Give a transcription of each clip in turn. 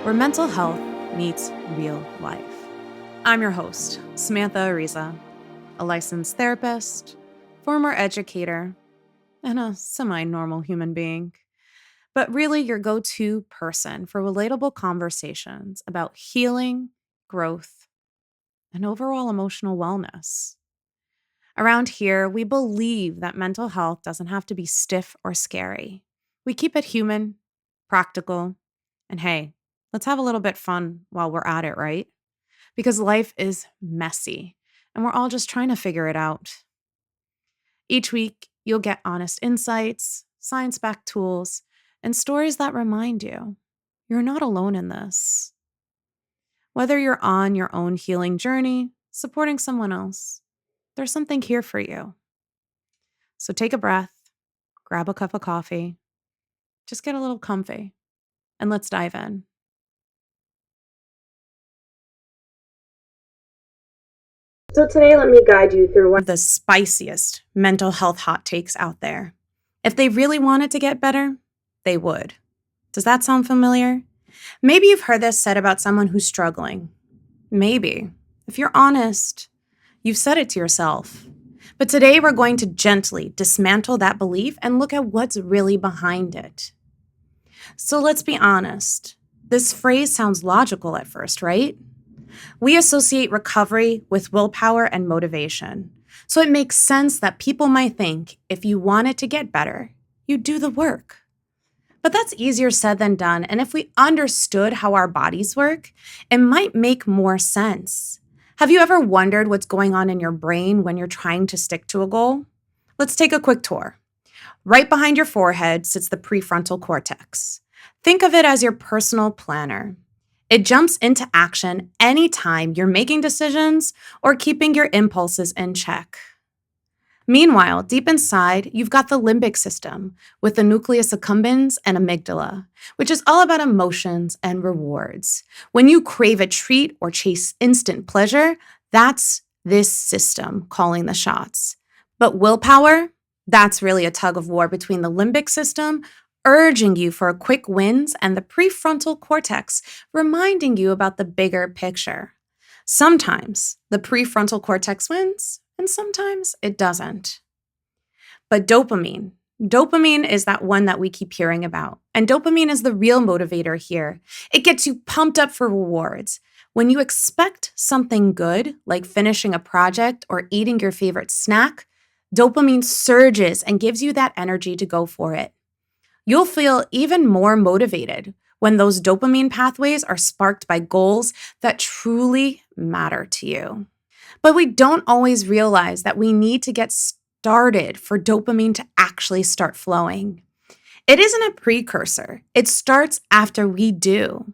where mental health meets real life. I'm your host, Samantha Ariza, a licensed therapist, former educator, and a semi-normal human being, but really your go-to person for relatable conversations about healing, growth, and overall emotional wellness. Around here, we believe that mental health doesn't have to be stiff or scary. We keep it human, practical, and hey, let's have a little bit fun while we're at it, right? Because life is messy, and we're all just trying to figure it out. Each week, you'll get honest insights, science-backed tools, and stories that remind you you're not alone in this. Whether you're on your own healing journey, supporting someone else, there's something here for you. So take a breath, grab a cup of coffee, just get a little comfy, and let's dive in. So today, let me guide you through one of the spiciest mental health hot takes out there. If they really wanted to get better, they would. Does that sound familiar? Maybe you've heard this said about someone who's struggling. Maybe. If you're honest, you've said it to yourself. But today we're going to gently dismantle that belief and look at what's really behind it. So let's be honest. This phrase sounds logical at first, right? We associate recovery with willpower and motivation. So it makes sense that people might think if you wanted to get better, you'd do the work. But that's easier said than done, and if we understood how our bodies work, it might make more sense. Have you ever wondered what's going on in your brain when you're trying to stick to a goal? Let's take a quick tour. Right behind your forehead sits the prefrontal cortex. Think of it as your personal planner. It jumps into action anytime you're making decisions or keeping your impulses in check. Meanwhile, deep inside, you've got the limbic system with the nucleus accumbens and amygdala, which is all about emotions and rewards. When you crave a treat or chase instant pleasure, that's this system calling the shots. But willpower, that's really a tug of war between the limbic system urging you for quick wins and the prefrontal cortex reminding you about the bigger picture. Sometimes the prefrontal cortex wins, and sometimes it doesn't. But dopamine is that one that we keep hearing about. And dopamine is the real motivator here. It gets you pumped up for rewards. When you expect something good, like finishing a project or eating your favorite snack, dopamine surges and gives you that energy to go for it. You'll feel even more motivated when those dopamine pathways are sparked by goals that truly matter to you. But we don't always realize that we need to get started for dopamine to actually start flowing. It isn't a precursor. It starts after we do.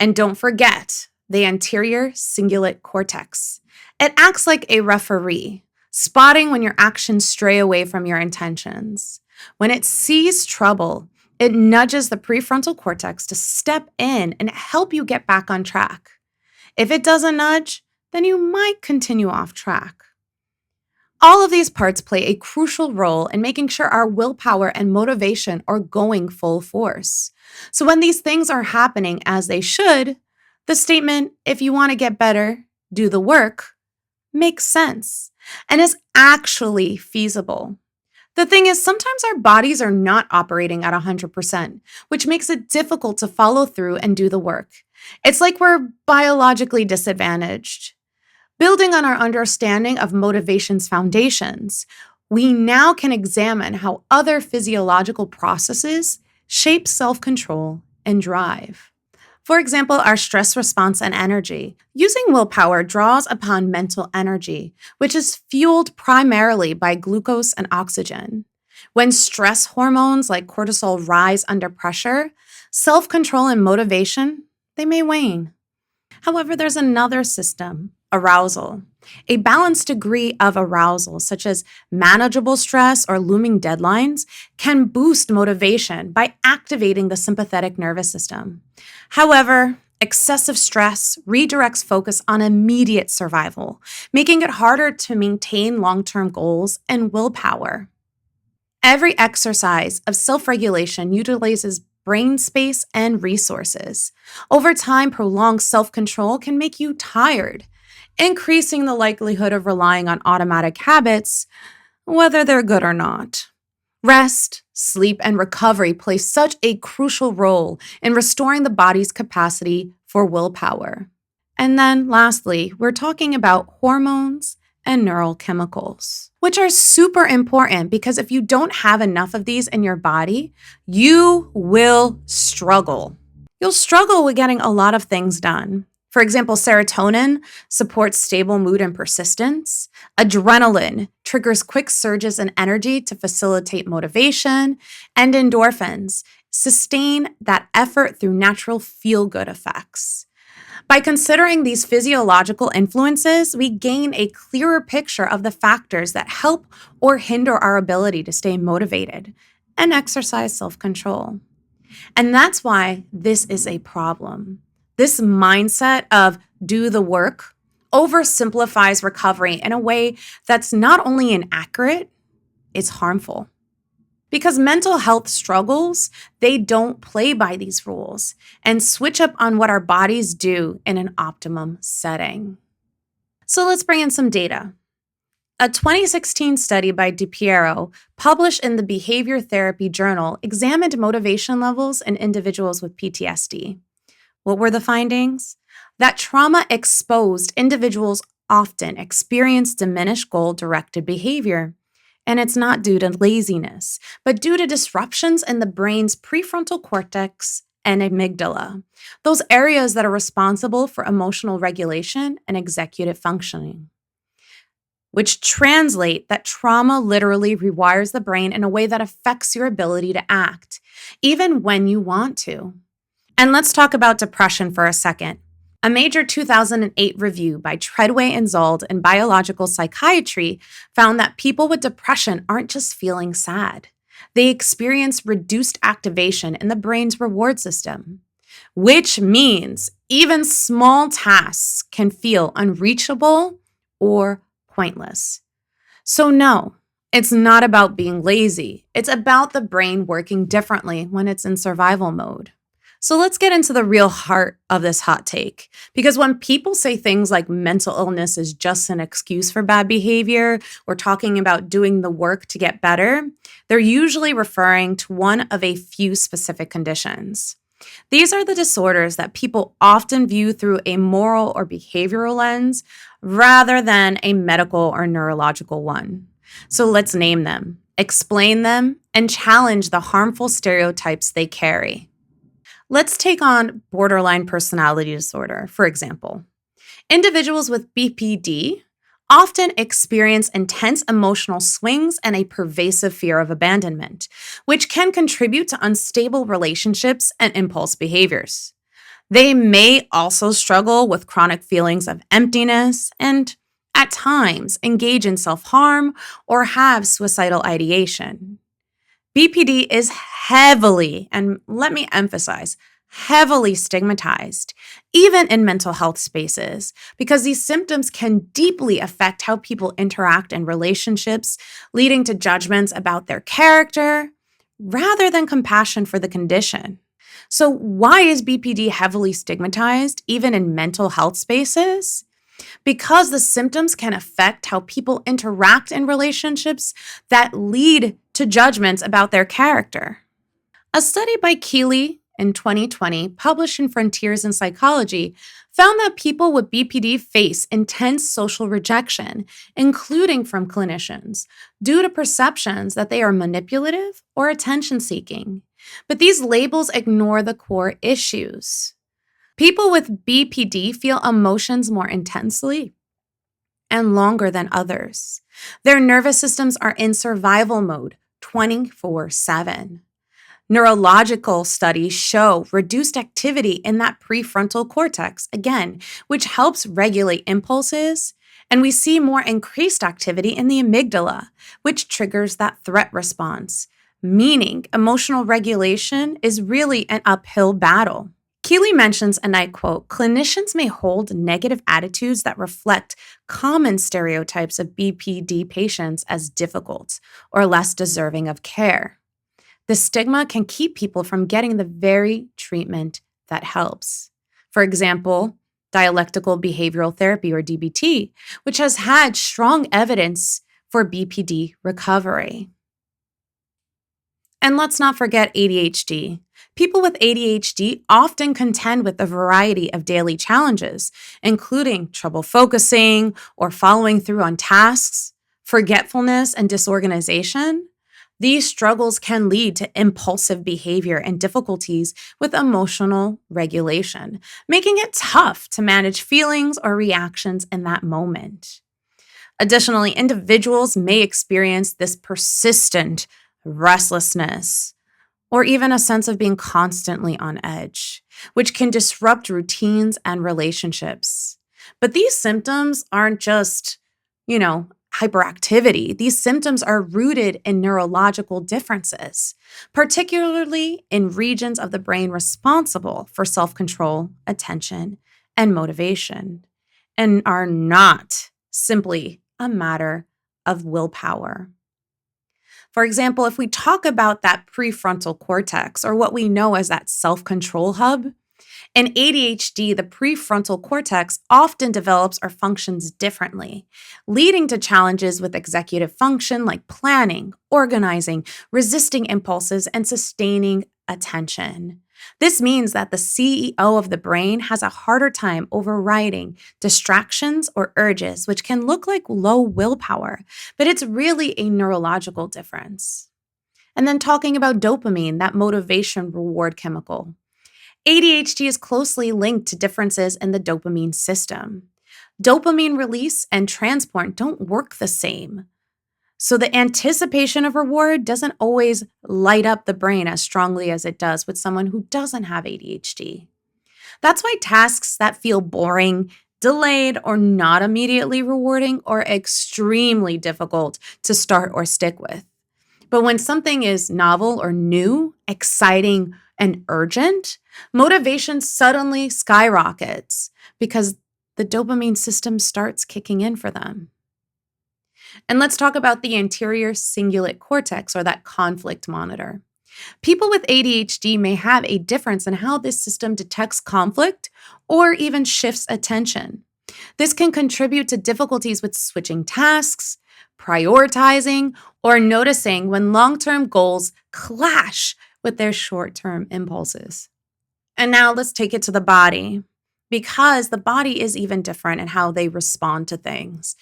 And don't forget the anterior cingulate cortex. It acts like a referee, spotting when your actions stray away from your intentions. When it sees trouble, it nudges the prefrontal cortex to step in and help you get back on track. If it doesn't nudge, then you might continue off track. All of these parts play a crucial role in making sure our willpower and motivation are going full force. So when these things are happening as they should, the statement, if you want to get better, do the work, makes sense and is actually feasible. The thing is, sometimes our bodies are not operating at 100%, which makes it difficult to follow through and do the work. It's like we're biologically disadvantaged. Building on our understanding of motivation's foundations, we now can examine how other physiological processes shape self-control and drive. For example, our stress response and energy. Using willpower draws upon mental energy, which is fueled primarily by glucose and oxygen. When stress hormones like cortisol rise under pressure, self-control and motivation, they may wane. However, there's another system, arousal. A balanced degree of arousal, such as manageable stress or looming deadlines, can boost motivation by activating the sympathetic nervous system. However, excessive stress redirects focus on immediate survival, making it harder to maintain long-term goals and willpower. Every exercise of self-regulation utilizes brain space, and resources. Over time, prolonged self-control can make you tired, increasing the likelihood of relying on automatic habits, whether they're good or not. Rest, sleep, and recovery play such a crucial role in restoring the body's capacity for willpower. And then lastly, we're talking about hormones and neurochemicals, which are super important because if you don't have enough of these in your body, you will struggle. You'll struggle with getting a lot of things done. For example, serotonin supports stable mood and persistence. Adrenaline triggers quick surges in energy to facilitate motivation. And endorphins sustain that effort through natural feel-good effects. By considering these physiological influences, we gain a clearer picture of the factors that help or hinder our ability to stay motivated and exercise self-control. And that's why this is a problem. This mindset of do the work oversimplifies recovery in a way that's not only inaccurate, it's harmful. Because mental health struggles, they don't play by these rules and switch up on what our bodies do in an optimum setting. So let's bring in some data. A 2016 study by DiPiero, published in the Behavior Therapy Journal, examined motivation levels in individuals with PTSD. What were the findings? That trauma-exposed individuals often experience diminished goal-directed behavior. And it's not due to laziness, but due to disruptions in the brain's prefrontal cortex and amygdala, those areas that are responsible for emotional regulation and executive functioning, which translate that trauma literally rewires the brain in a way that affects your ability to act, even when you want to. And let's talk about depression for a second. A major 2008 review by Treadway and Zold in Biological Psychiatry found that people with depression aren't just feeling sad. They experience reduced activation in the brain's reward system, which means even small tasks can feel unreachable or pointless. So no, it's not about being lazy. It's about the brain working differently when it's in survival mode. So let's get into the real heart of this hot take. Because when people say things like mental illness is just an excuse for bad behavior, or talking about doing the work to get better, they're usually referring to one of a few specific conditions. These are the disorders that people often view through a moral or behavioral lens rather than a medical or neurological one. So let's name them, explain them, and challenge the harmful stereotypes they carry. Let's take on borderline personality disorder, for example. Individuals with BPD often experience intense emotional swings and a pervasive fear of abandonment, which can contribute to unstable relationships and impulse behaviors. They may also struggle with chronic feelings of emptiness and, at times, engage in self-harm or have suicidal ideation. BPD is heavily, and let me emphasize, heavily stigmatized, even in mental health spaces, because these symptoms can deeply affect how people interact in relationships, leading to judgments about their character rather than compassion for the condition. So why is BPD heavily stigmatized, even in mental health spaces? Because the symptoms can affect how people interact in relationships that lead to judgments about their character. A study by Keeley in 2020, published in Frontiers in Psychology, found that people with BPD face intense social rejection, including from clinicians, due to perceptions that they are manipulative or attention-seeking. But these labels ignore the core issues. People with BPD feel emotions more intensely and longer than others. Their nervous systems are in survival mode 24/7. Neurological studies show reduced activity in that prefrontal cortex, again, which helps regulate impulses, and we see more increased activity in the amygdala, which triggers that threat response, meaning emotional regulation is really an uphill battle. Keeley mentions, and I quote, "Clinicians may hold negative attitudes that reflect common stereotypes of BPD patients as difficult or less deserving of care. The stigma can keep people from getting the very treatment that helps. For example, dialectical behavioral therapy or DBT, which has had strong evidence for BPD recovery. And let's not forget ADHD. People with ADHD often contend with a variety of daily challenges, including trouble focusing or following through on tasks, forgetfulness, and disorganization. These struggles can lead to impulsive behavior and difficulties with emotional regulation, making it tough to manage feelings or reactions in that moment. Additionally, individuals may experience this persistent restlessness, or even a sense of being constantly on edge, which can disrupt routines and relationships. But these symptoms aren't just, hyperactivity. These symptoms are rooted in neurological differences, particularly in regions of the brain responsible for self-control, attention, and motivation, and are not simply a matter of willpower. For example, if we talk about that prefrontal cortex, or what we know as that self-control hub, in ADHD, the prefrontal cortex often develops or functions differently, leading to challenges with executive function like planning, organizing, resisting impulses, and sustaining attention. This means that the CEO of the brain has a harder time overriding distractions or urges, which can look like low willpower, but it's really a neurological difference. And then talking about dopamine, that motivation reward chemical. ADHD is closely linked to differences in the dopamine system. Dopamine release and transport don't work the same. So the anticipation of reward doesn't always light up the brain as strongly as it does with someone who doesn't have ADHD. That's why tasks that feel boring, delayed, or not immediately rewarding are extremely difficult to start or stick with. But when something is novel or new, exciting, and urgent, motivation suddenly skyrockets because the dopamine system starts kicking in for them. And let's talk about the anterior cingulate cortex, or that conflict monitor. People with ADHD may have a difference in how this system detects conflict or even shifts attention. This can contribute to difficulties with switching tasks, prioritizing, or noticing when long-term goals clash with their short-term impulses. And now let's take it to the body, because the body is even different in how they respond to things.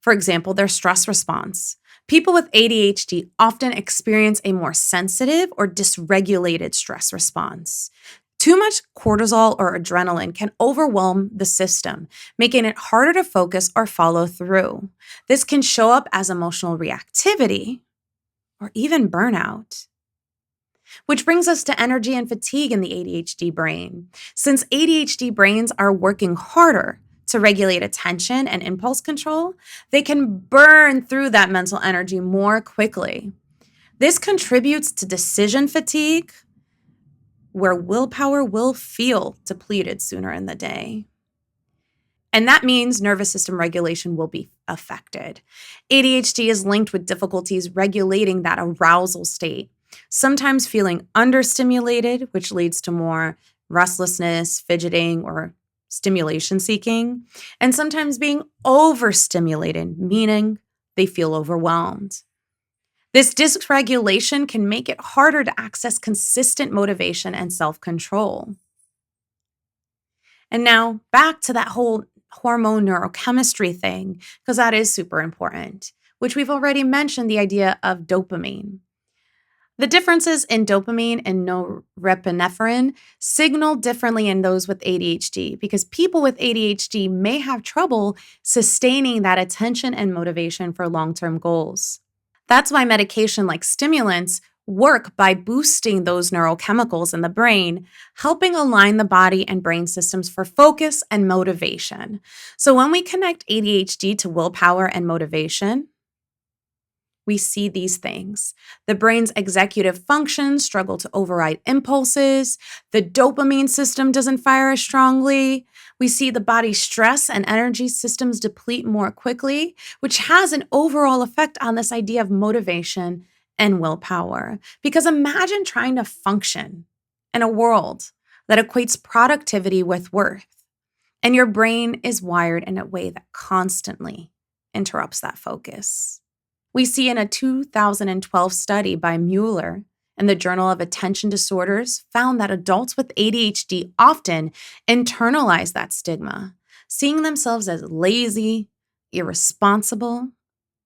For example, their stress response. People with ADHD often experience a more sensitive or dysregulated stress response. Too much cortisol or adrenaline can overwhelm the system, making it harder to focus or follow through. This can show up as emotional reactivity or even burnout. Which brings us to energy and fatigue in the ADHD brain. Since ADHD brains are working harder to regulate attention and impulse control, they can burn through that mental energy more quickly. This contributes to decision fatigue, where willpower will feel depleted sooner in the day. And that means nervous system regulation will be affected. ADHD is linked with difficulties regulating that arousal state, sometimes feeling understimulated, which leads to more restlessness, fidgeting, or stimulation seeking, and sometimes being overstimulated, meaning they feel overwhelmed. This dysregulation can make it harder to access consistent motivation and self-control. And now back to that whole hormone neurochemistry thing, because that is super important, which we've already mentioned, the idea of dopamine. The differences in dopamine and norepinephrine signal differently in those with ADHD, because people with ADHD may have trouble sustaining that attention and motivation for long-term goals. That's why medication like stimulants work by boosting those neurochemicals in the brain, helping align the body and brain systems for focus and motivation. So when we connect ADHD to willpower and motivation, we see these things. The brain's executive functions struggle to override impulses. The dopamine system doesn't fire as strongly. We see the body's stress and energy systems deplete more quickly, which has an overall effect on this idea of motivation and willpower. Because imagine trying to function in a world that equates productivity with worth, and your brain is wired in a way that constantly interrupts that focus. We see in a 2012 study by Mueller in the Journal of Attention Disorders found that adults with ADHD often internalize that stigma, seeing themselves as lazy, irresponsible,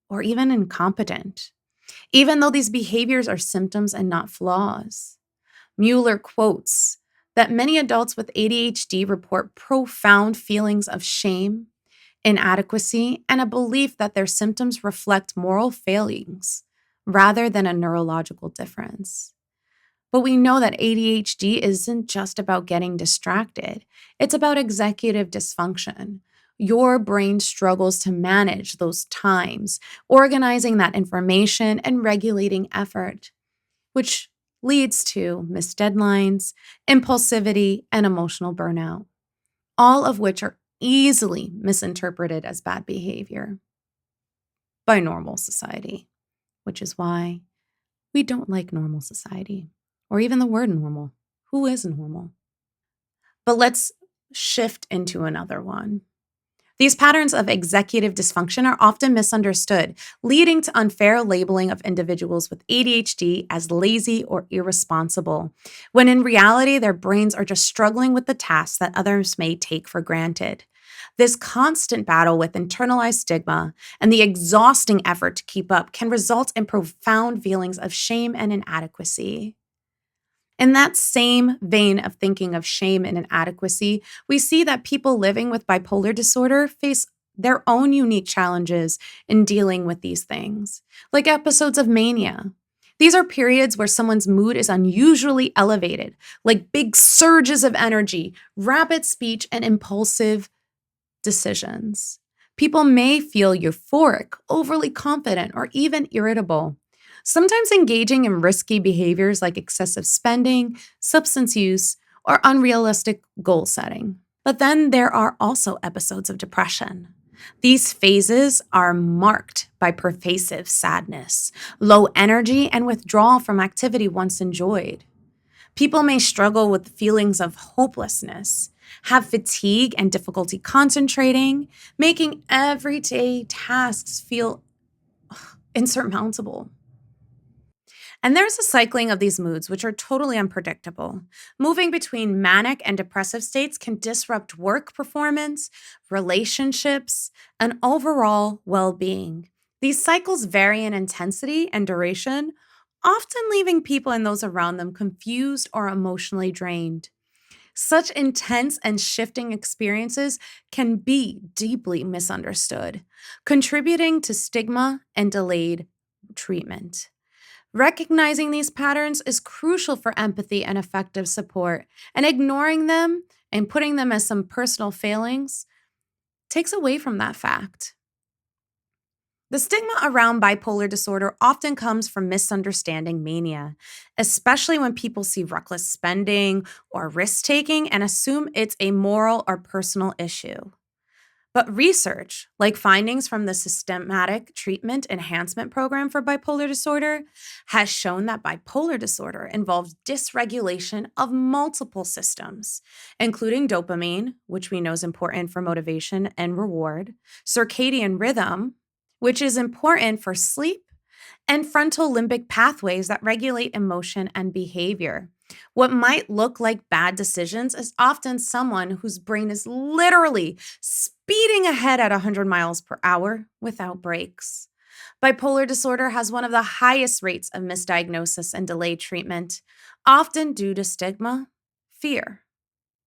or even incompetent, even though these behaviors are symptoms and not flaws. Mueller quotes that many adults with ADHD report profound feelings of shame, inadequacy, and a belief that their symptoms reflect moral failings rather than a neurological difference. But we know that ADHD isn't just about getting distracted. It's about executive dysfunction. Your brain struggles to manage those times, organizing that information and regulating effort, which leads to missed deadlines, impulsivity, and emotional burnout, all of which are easily misinterpreted as bad behavior by normal society, which is why we don't like normal society, or even the word normal. Who is normal? But let's shift into another one. These patterns of executive dysfunction are often misunderstood, leading to unfair labeling of individuals with ADHD as lazy or irresponsible, when in reality, their brains are just struggling with the tasks that others may take for granted. This constant battle with internalized stigma and the exhausting effort to keep up can result in profound feelings of shame and inadequacy. In that same vein of thinking of shame and inadequacy, we see that people living with bipolar disorder face their own unique challenges in dealing with these things, like episodes of mania. These are periods where someone's mood is unusually elevated, like big surges of energy, rapid speech, and impulsive decisions. People may feel euphoric, overly confident, or even irritable, sometimes engaging in risky behaviors like excessive spending, substance use, or unrealistic goal setting. But then there are also episodes of depression. These phases are marked by pervasive sadness, low energy, and withdrawal from activity once enjoyed. People may struggle with feelings of hopelessness, have fatigue and difficulty concentrating, making everyday tasks feel insurmountable. And there's a cycling of these moods, which are totally unpredictable. Moving between manic and depressive states can disrupt work performance, relationships, and overall well-being. These cycles vary in intensity and duration, often leaving people and those around them confused or emotionally drained. Such intense and shifting experiences can be deeply misunderstood, contributing to stigma and delayed treatment. Recognizing these patterns is crucial for empathy and effective support, and ignoring them and putting them as some personal failings takes away from that fact. The stigma around bipolar disorder often comes from misunderstanding mania, especially when people see reckless spending or risk taking and assume it's a moral or personal issue. But research, like findings from the Systematic Treatment Enhancement Program for Bipolar Disorder, has shown that bipolar disorder involves dysregulation of multiple systems, including dopamine, which we know is important for motivation and reward, circadian rhythm, which is important for sleep, and frontal limbic pathways that regulate emotion and behavior. What might look like bad decisions is often someone whose brain is literally speeding ahead at 100 miles per hour without brakes. Bipolar disorder has one of the highest rates of misdiagnosis and delayed treatment, often due to stigma, fear,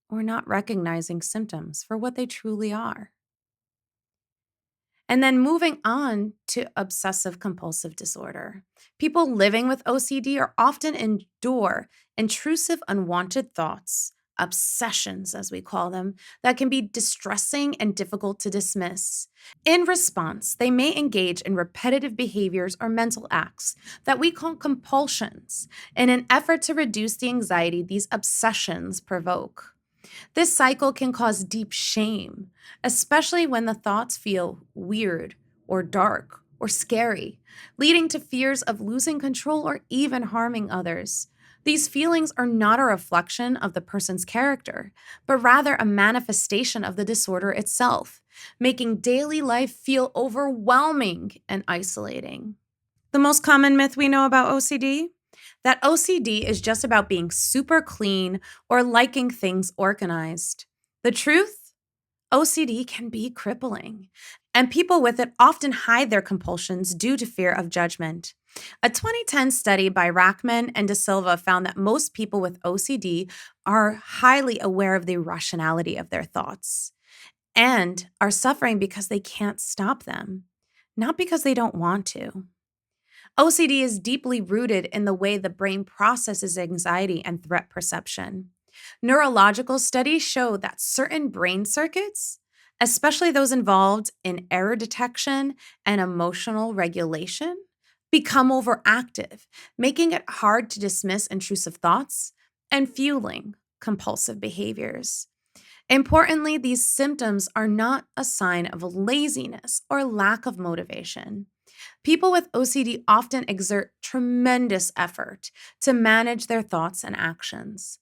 or not recognizing symptoms for what they truly are. And then moving on to obsessive compulsive disorder. People living with OCD are often endure intrusive, unwanted thoughts, obsessions, as we call them, that can be distressing and difficult to dismiss. In response, they may engage in repetitive behaviors or mental acts that we call compulsions in an effort to reduce the anxiety these obsessions provoke. This cycle can cause deep shame, especially when the thoughts feel weird or dark or scary, leading to fears of losing control or even harming others. These feelings are not a reflection of the person's character, but rather a manifestation of the disorder itself, making daily life feel overwhelming and isolating. The most common myth we know about OCD? That OCD is just about being super clean or liking things organized. The truth? OCD can be crippling, and people with it often hide their compulsions due to fear of judgment. A 2010 study by Rackman and De Silva found that most people with OCD are highly aware of the irrationality of their thoughts and are suffering because they can't stop them, not because they don't want to. OCD is deeply rooted in the way the brain processes anxiety and threat perception. Neurological studies show that certain brain circuits, especially those involved in error detection and emotional regulation, become overactive, making it hard to dismiss intrusive thoughts and fueling compulsive behaviors. Importantly, these symptoms are not a sign of laziness or lack of motivation. People with OCD often exert tremendous effort to manage their thoughts and actions,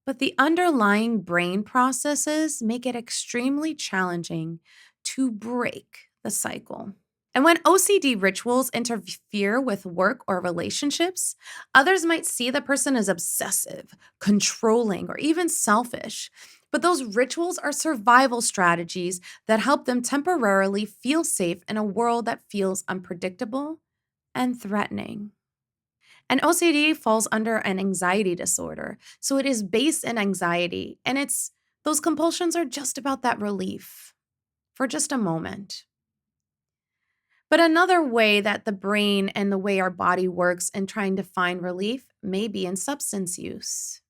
but the underlying brain processes make it extremely challenging to break the cycle. And when OCD rituals interfere with work or relationships, others might see the person as obsessive, controlling, or even selfish. But those rituals are survival strategies that help them temporarily feel safe in a world that feels unpredictable and threatening. And OCD falls under an anxiety disorder. So it is based in anxiety, and those compulsions are just about that relief for just a moment. But another way that the brain and the way our body works in trying to find relief may be in substance use.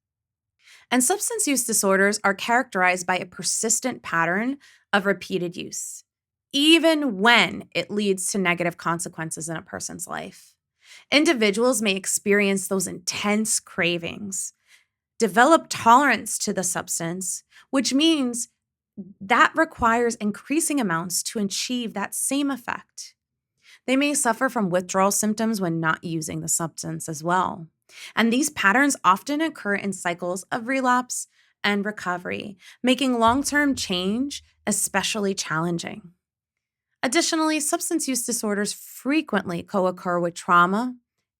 And substance use disorders are characterized by a persistent pattern of repeated use, even when it leads to negative consequences in a person's life. Individuals may experience those intense cravings, develop tolerance to the substance, which means that requires increasing amounts to achieve that same effect. They may suffer from withdrawal symptoms when not using the substance as well. And these patterns often occur in cycles of relapse and recovery, making long-term change especially challenging. Additionally, substance use disorders frequently co-occur with trauma,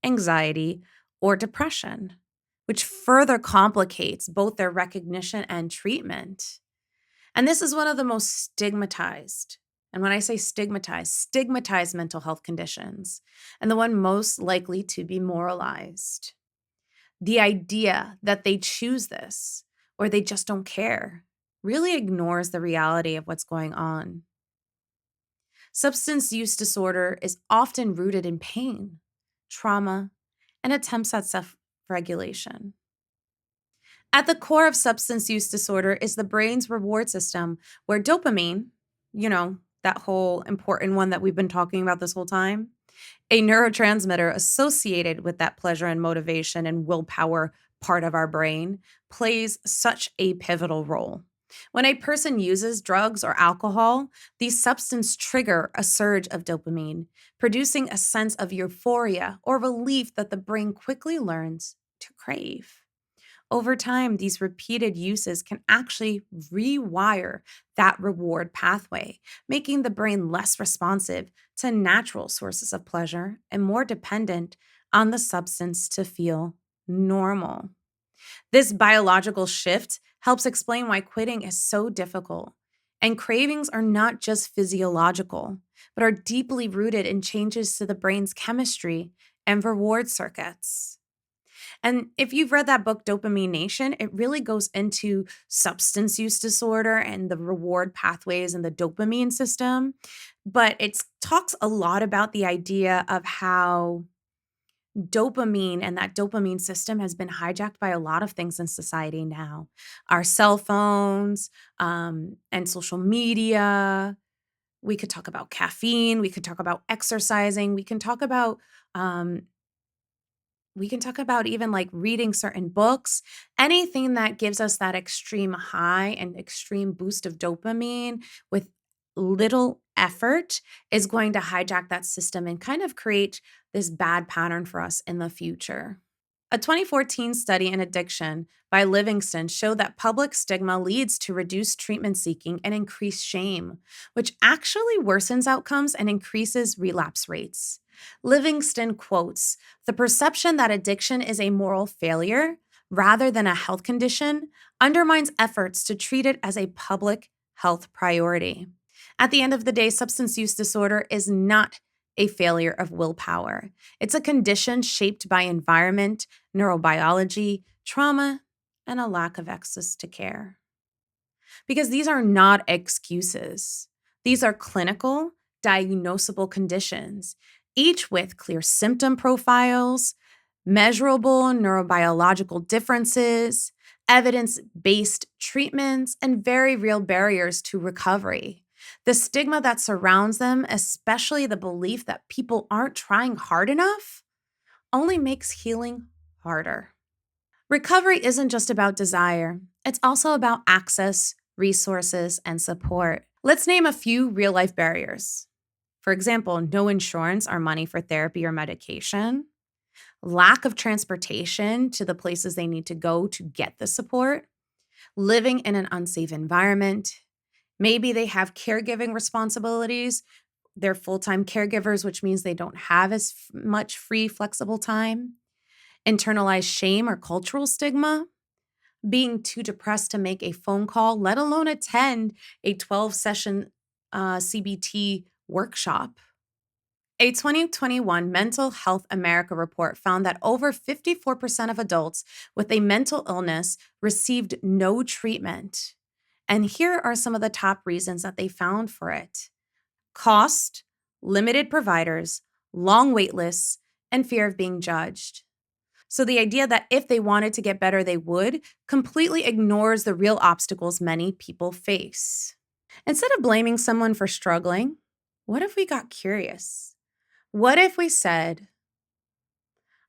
anxiety, or depression, which further complicates both their recognition and treatment. And this is one of the most stigmatized, and when I say stigmatized mental health conditions, and the one most likely to be moralized. The idea that they choose this or they just don't care really ignores the reality of what's going on. Substance use disorder is often rooted in pain, trauma, and attempts at self-regulation. At the core of substance use disorder is the brain's reward system, where dopamine, that whole important one that we've been talking about this whole time, a neurotransmitter associated with that pleasure and motivation and willpower part of our brain, plays such a pivotal role. When a person uses drugs or alcohol, these substances trigger a surge of dopamine, producing a sense of euphoria or relief that the brain quickly learns to crave. Over time, these repeated uses can actually rewire that reward pathway, making the brain less responsive to natural sources of pleasure and more dependent on the substance to feel normal. This biological shift helps explain why quitting is so difficult. And cravings are not just physiological, but are deeply rooted in changes to the brain's chemistry and reward circuits. And if you've read that book, Dopamine Nation, it really goes into substance use disorder and the reward pathways and the dopamine system. But it talks a lot about the idea of how dopamine and that dopamine system has been hijacked by a lot of things in society now. Our cell phones, and social media. We could talk about caffeine. We could talk about exercising. Um, we can talk about even like reading certain books, anything that gives us that extreme high and extreme boost of dopamine with little effort is going to hijack that system and kind of create this bad pattern for us in the future. A 2014 study in addiction by Livingston showed that public stigma leads to reduced treatment seeking and increased shame, which actually worsens outcomes and increases relapse rates. Livingston quotes, "The perception that addiction is a moral failure rather than a health condition undermines efforts to treat it as a public health priority. At the end of the day, substance use disorder is not a failure of willpower. It's a condition shaped by environment, neurobiology, trauma, and a lack of access to care." Because these are not excuses. These are clinical, diagnosable conditions, each with clear symptom profiles, measurable neurobiological differences, evidence-based treatments, and very real barriers to recovery. The stigma that surrounds them, especially the belief that people aren't trying hard enough, only makes healing harder. Recovery isn't just about desire. It's also about access, resources, and support. Let's name a few real-life barriers. For example, no insurance or money for therapy or medication, lack of transportation to the places they need to go to get the support, living in an unsafe environment. Maybe they have caregiving responsibilities. They're full-time caregivers, which means they don't have as much free, flexible time. Internalized shame or cultural stigma. Being too depressed to make a phone call, let alone attend a 12-session CBT workshop. A 2021 Mental Health America report found that over 54% of adults with a mental illness received no treatment. And here are some of the top reasons that they found for it: cost, limited providers, long wait lists, and fear of being judged. So the idea that if they wanted to get better, they would, completely ignores the real obstacles many people face. Instead of blaming someone for struggling, what if we got curious? What if we said,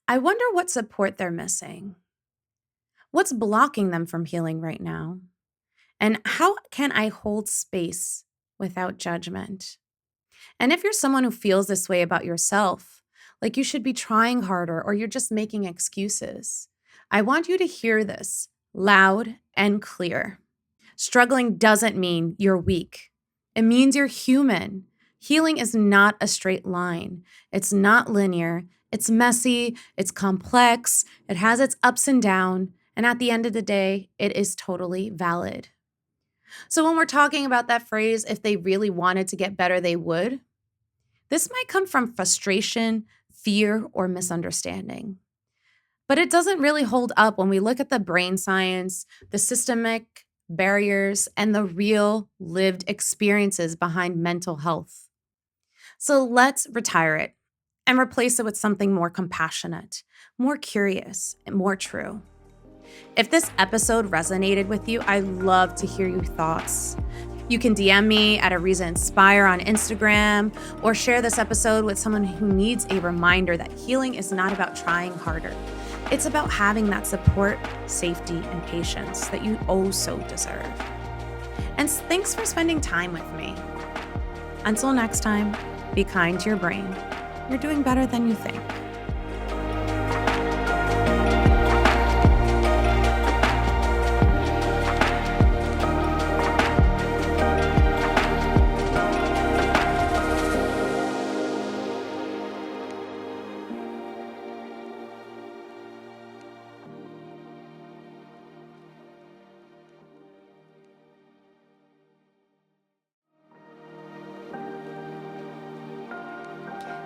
I wonder what support they're missing? What's blocking them from healing right now? And how can I hold space without judgment? And if you're someone who feels this way about yourself, like you should be trying harder or you're just making excuses, I want you to hear this loud and clear. Struggling doesn't mean you're weak. It means you're human. Healing is not a straight line. It's not linear. It's messy. It's complex. It has its ups and downs. And at the end of the day, it is totally valid. So when we're talking about that phrase, if they really wanted to get better, they would, this might come from frustration, fear, or misunderstanding. But it doesn't really hold up when we look at the brain science, the systemic barriers, and the real lived experiences behind mental health. So let's retire it and replace it with something more compassionate, more curious, and more true. If this episode resonated with you, I'd love to hear your thoughts. You can DM me at Ariza Inspire on Instagram or share this episode with someone who needs a reminder that healing is not about trying harder. It's about having that support, safety, and patience that you oh so deserve. And thanks for spending time with me. Until next time, be kind to your brain. You're doing better than you think.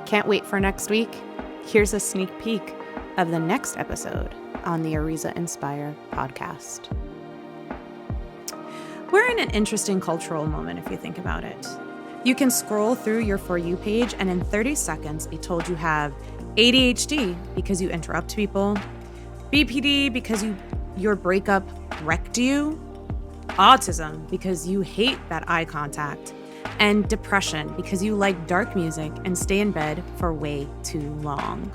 Can't wait for next week? Here's a sneak peek of the next episode on the Ariza Inspire Podcast. We're in an interesting cultural moment if you think about it. You can scroll through your For You page and in 30 seconds be told you have ADHD because you interrupt people, BPD because your breakup wrecked you, autism because you hate that eye contact, and depression because you like dark music and stay in bed for way too long.